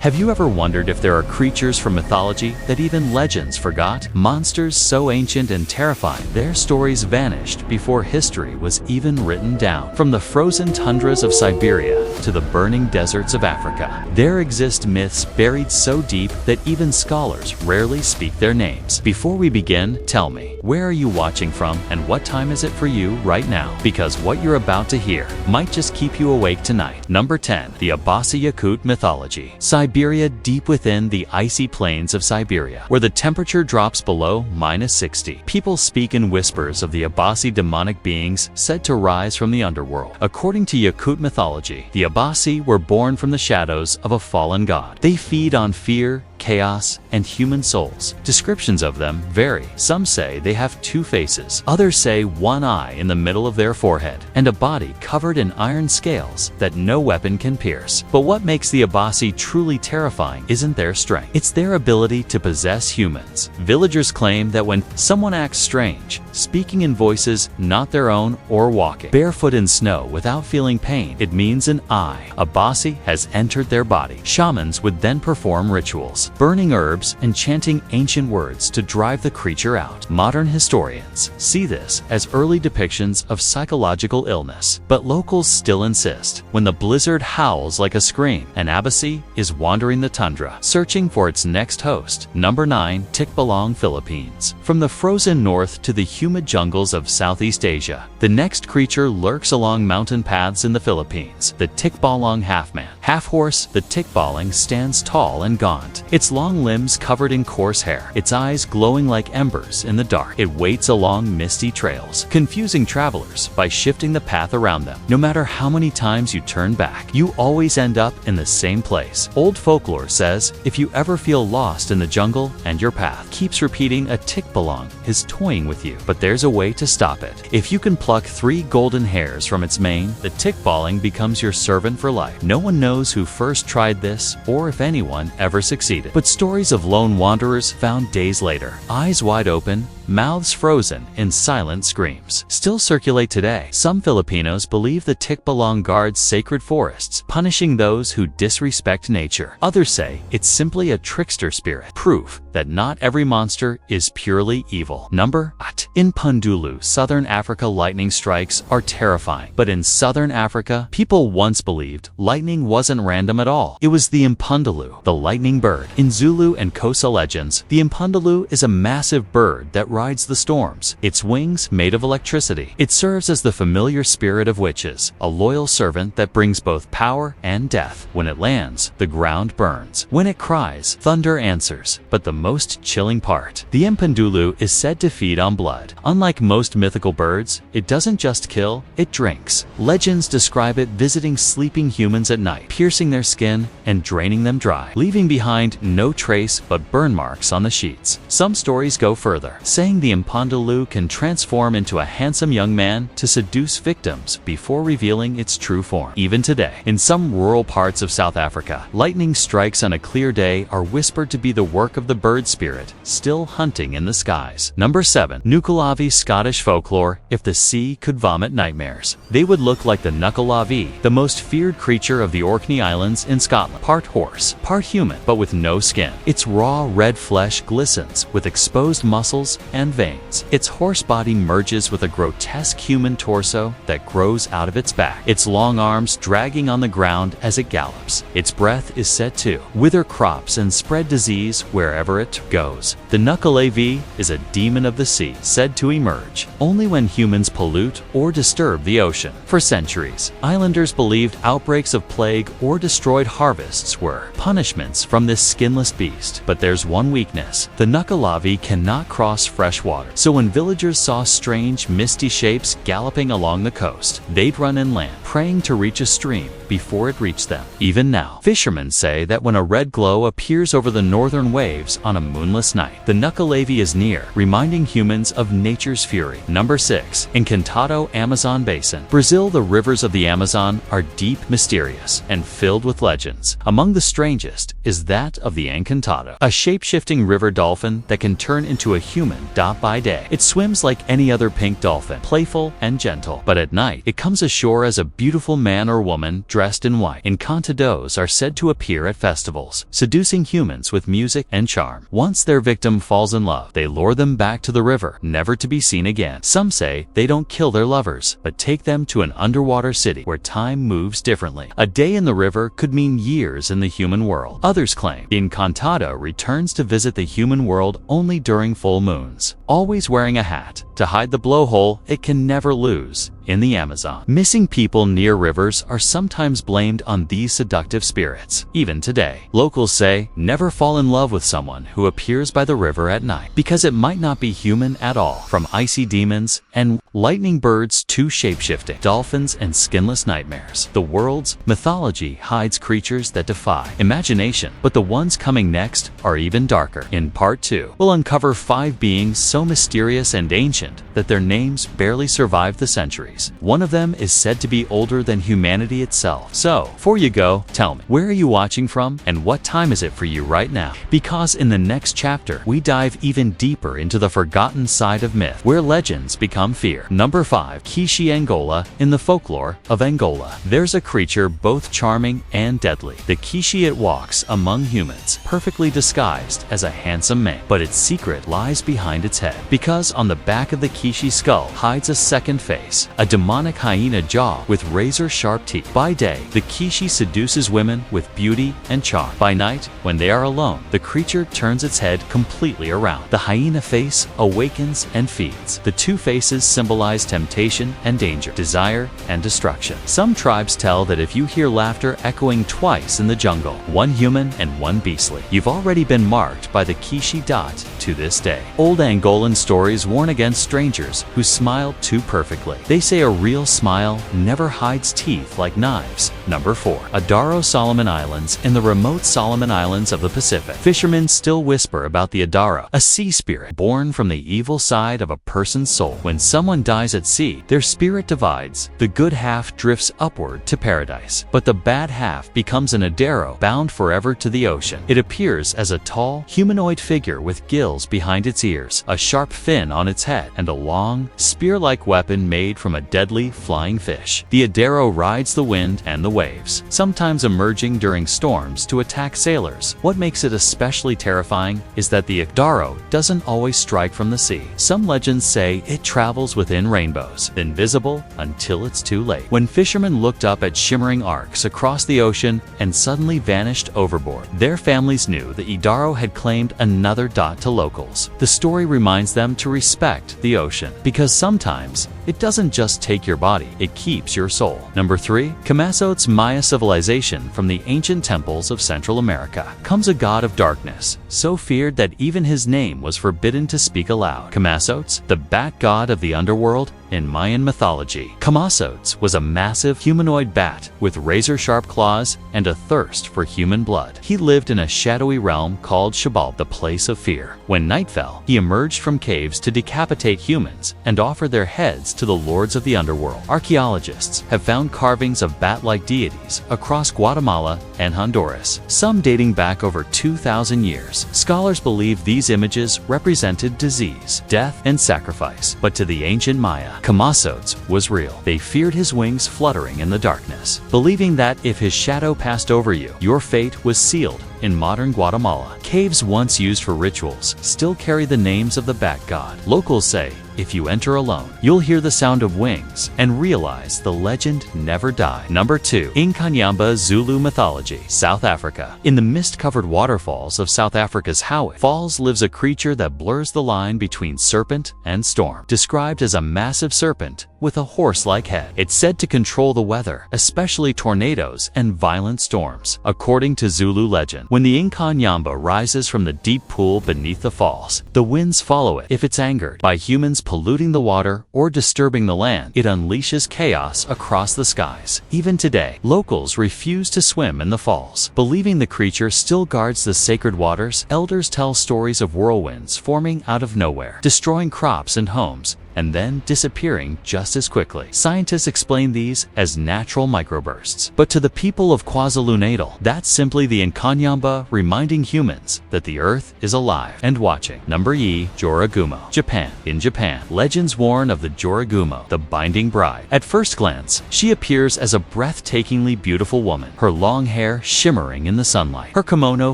Have you ever wondered if there are creatures from mythology that even legends forgot? Monsters so ancient and terrifying, their stories vanished before history was even written down. From the frozen tundras of Siberia to the burning deserts of Africa, there exist myths buried so deep that even scholars rarely speak their names. Before we begin, tell me, where are you watching from and what time is it for you right now? Because what you're about to hear might just keep you awake tonight. Number 10. The Abasi mythology. Siberia, deep within the icy plains of Siberia, where the temperature drops below -60. People speak in whispers of the Abasi demonic beings said to rise from the underworld. According to Yakut mythology, the Abasi were born from the shadows of a fallen god. They feed on fear, chaos, and human souls. Descriptions of them vary. Some say they have two faces. Others say one eye in the middle of their forehead, and a body covered in iron scales that no weapon can pierce. But what makes the Abasi truly terrifying isn't their strength. It's their ability to possess humans. Villagers claim that when someone acts strange, speaking in voices not their own or walking barefoot in snow without feeling pain, it means an Abasi has entered their body. Shamans would then perform rituals, burning herbs and chanting ancient words to drive the creature out. Modern historians see this as early depictions of psychological illness, but locals still insist. When the blizzard howls like a scream, an Abasi is wandering the tundra, searching for its next host. Number 9. Tickbalong, Philippines. From the frozen north to the humid jungles of Southeast Asia, the next creature lurks along mountain paths in the Philippines. The Tickbalong half-man, half-horse, the Tickbalong stands tall and gaunt, its long limbs covered in coarse hair, its eyes glowing like embers in the dark. It waits along misty trails, confusing travelers by shifting the path around them. No matter how many times you turn back, you always end up in the same place. Old folklore says if you ever feel lost in the jungle and your path keeps repeating a Tickbalong is toying with you, but there's a way to stop it. If you can pluck 3 golden hairs from its mane, the Tickbalong becomes your servant for life. No one knows who first tried this or if anyone ever succeeded, but stories of lone wanderers found days later, eyes wide open, mouths frozen in silent screams, still circulate today. Some Filipinos believe the Tickbalong guards sacred forests, punishing those who disrespect nature. Others say it's simply a trickster spirit, proof that not every monster is purely evil. Number 8. Impendulu, Southern Africa. Lightning strikes are terrifying, but in Southern Africa, people once believed lightning wasn't random at all. It was the Impendulu, the lightning bird. In Zulu and Xhosa legends, the Impendulu is a massive bird that rides the storms, its wings made of electricity. It serves as the familiar spirit of witches, a loyal servant that brings both power and death. When it lands, the ground burns. When it cries, thunder answers. But the most chilling part, the Impendulu is said to feed on blood. Unlike most mythical birds, it doesn't just kill, it drinks. Legends describe it visiting sleeping humans at night, piercing their skin and draining them dry, leaving behind no trace but burn marks on the sheets. Some stories go further, saying the Impendulu can transform into a handsome young man to seduce victims before revealing its true form. Even today, in some rural parts of South Africa, lightning strikes on a clear day are whispered to be the work of the bird spirit still hunting in the skies. Number 7. Nuckelavee, Scottish folklore. If the sea could vomit nightmares, they would look like the Nuckelavee, the most feared creature of the Orkney Islands in Scotland. Part horse, part human, but with no skin. Its raw red flesh glistens with exposed muscles and veins. Its horse body merges with a grotesque human torso that grows out of its back, its long arms dragging on the ground as it gallops. Its breath is said to wither crops and spread disease wherever it goes. The Nuckelavee is a demon of the sea, said to emerge only when humans pollute or disturb the ocean. For centuries, islanders believed outbreaks of plague or destroyed harvests were punishments from this skinless beast. But there's one weakness: the Nuckelavee cannot cross fresh water. So when villagers saw strange, misty shapes galloping along the coast, they'd run inland, praying to reach a stream before it reached them. Even now, fishermen say that when a red glow appears over the northern waves on a moonless night, the Nuckelavee is near, reminding humans of nature's fury. Number 6. Encantado, Amazon Basin. Brazil. The rivers of the Amazon are deep, mysterious, and filled with legends. Among the strangest is that of the Encantado, a shape-shifting river dolphin that can turn into a human By day, it swims like any other pink dolphin, playful and gentle. But at night, it comes ashore as a beautiful man or woman dressed in white. Encantados are said to appear at festivals, seducing humans with music and charm. Once their victim falls in love, they lure them back to the river, never to be seen again. Some say they don't kill their lovers, but take them to an underwater city where time moves differently. A day in the river could mean years in the human world. Others claim the Encantado returns to visit the human world only during full moons, always wearing a hat to hide the blowhole it can never lose in the Amazon. Missing people near rivers are sometimes blamed on these seductive spirits. Even today, locals say never fall in love with someone who appears by the river at night, because it might not be human at all. From icy demons and lightning birds to shape-shifting dolphins and skinless nightmares, the world's mythology hides creatures that defy imagination. But the ones coming next are even darker. In part 2, we'll uncover 5 beings so mysterious and ancient that their names barely survived the centuries. One of them is said to be older than humanity itself. So, before you go, tell me, where are you watching from and what time is it for you right now? Because in the next chapter, we dive even deeper into the forgotten side of myth, where legends become fear. Number 5. Kishi Angola. In the folklore of Angola, there's a creature both charming and deadly. The Kishi, it walks among humans, perfectly disguised as a handsome man. But its secret lies behind its head, because on the back of the Kishi skull hides a second face, a demonic hyena jaw with razor-sharp teeth. By day, the Kishi seduces women with beauty and charm. By night, when they are alone, the creature turns its head completely around. The hyena face awakens and feeds. The two faces symbolize temptation and danger, desire and destruction. Some tribes tell that if you hear laughter echoing twice in the jungle, one human and one beastly, you've already been marked by the Kishi dot to this day. Old Angolan stories warn against strangers who smile too perfectly. They say a real smile never hides teeth like knives. Number 4. Adaro Solomon Islands. In the remote Solomon Islands of the Pacific, fishermen still whisper about the Adaro, a sea spirit born from the evil side of a person's soul. When someone dies at sea, their spirit divides. The good half drifts upward to paradise, but the bad half becomes an Adaro bound forever to the ocean. It appears as a tall, humanoid figure with gills behind its ears, a sharp fin on its head, and a long, spear-like weapon made from a deadly flying fish. The Adaro rides the wind and the waves, sometimes emerging during storms to attack sailors. What makes it especially terrifying is that the Adaro doesn't always strike from the sea. Some legends say it travels within rainbows, invisible until it's too late. When fishermen looked up at shimmering arcs across the ocean and suddenly vanished overboard, their families knew the Adaro had claimed another dot to locals. The story reminds them to respect the ocean, because sometimes it doesn't just take your body, it keeps your soul. Number 3. Kamasot's Maya civilization. From the ancient temples of Central America comes a god of darkness, so feared that even his name was forbidden to speak aloud. Kamasot's, the bat god of the underworld. In Mayan mythology, Kamasot's was a massive humanoid bat with razor-sharp claws and a thirst for human blood. He lived in a shadowy realm called Xabal, the place of fear. When night fell, he emerged from caves to decapitate humans and offer their heads to the lords of the underworld. Archaeologists have found carvings of bat-like deities across Guatemala and Honduras, some dating back over 2,000 years. Scholars believe these images represented disease, death, and sacrifice. But to the ancient Maya, Kamasot's was real. They feared his wings fluttering in the darkness, believing that if his shadow passed over you, your fate was sealed. In modern Guatemala, caves once used for rituals still carry the names of the bat god. Locals say if you enter alone, you'll hear the sound of wings and realize the legend never died. Number 2. Inkananyamba Zulu mythology. South Africa. In the mist-covered waterfalls of South Africa's Howick Falls lives a creature that blurs the line between serpent and storm. Described as a massive serpent with a horse-like head, it's said to control the weather, especially tornadoes and violent storms. According to Zulu legend, when the Inkananyamba rises from the deep pool beneath the falls, the winds follow it. If it's angered by humans polluting the water or disturbing the land, it unleashes chaos across the skies. Even today, locals refuse to swim in the falls, believing the creature still guards the sacred waters. Elders tell stories of whirlwinds forming out of nowhere, destroying crops and homes, and then disappearing just as quickly. Scientists explain these as natural microbursts. But to the people of KwaZulu-Natal, that's simply the Inkananyamba reminding humans that the Earth is alive and watching. Number E. Jorogumo, Japan. In Japan, legends warn of the Jorogumo, the binding bride. At first glance, she appears as a breathtakingly beautiful woman, her long hair shimmering in the sunlight, her kimono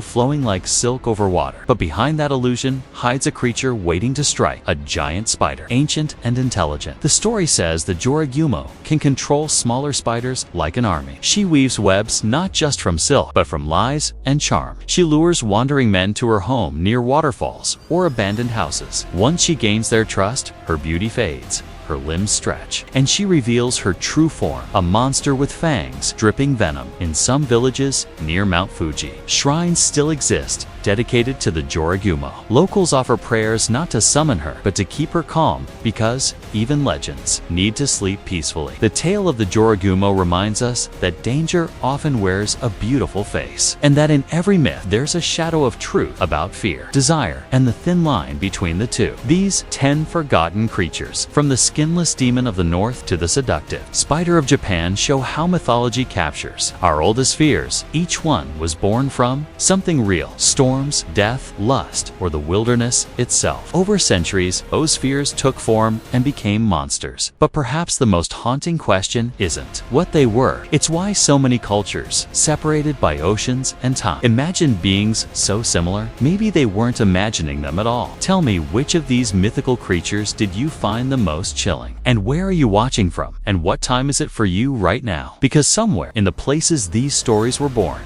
flowing like silk over water. But behind that illusion hides a creature waiting to strike, a giant spider, ancient and intelligent. The story says the Jorogumo can control smaller spiders like an army. She weaves webs not just from silk, but from lies and charm. She lures wandering men to her home near waterfalls or abandoned houses. Once she gains their trust, her beauty fades, her limbs stretch, and she reveals her true form, a monster with fangs dripping venom. In some villages near Mount Fuji, shrines still exist dedicated to the Jorogumo. Locals offer prayers not to summon her, but to keep her calm, because even legends need to sleep peacefully. The tale of the Jorogumo reminds us that danger often wears a beautiful face, and that in every myth there's a shadow of truth about fear, desire, and the thin line between the two. These 10 forgotten creatures, from the skinless demon of the north to the seductive spider of Japan, show how mythology captures our oldest fears. Each one was born from something real: storms, death, lust, or the wilderness itself. Over centuries, those fears took form and became monsters. But perhaps the most haunting question isn't what they were, it's why so many cultures, separated by oceans and time, imagine beings so similar. Maybe they weren't imagining them at all. Tell me, which of these mythical creatures did you find the most chilling? And where are you watching from? And what time is it for you right now? Because somewhere in the places these stories were born,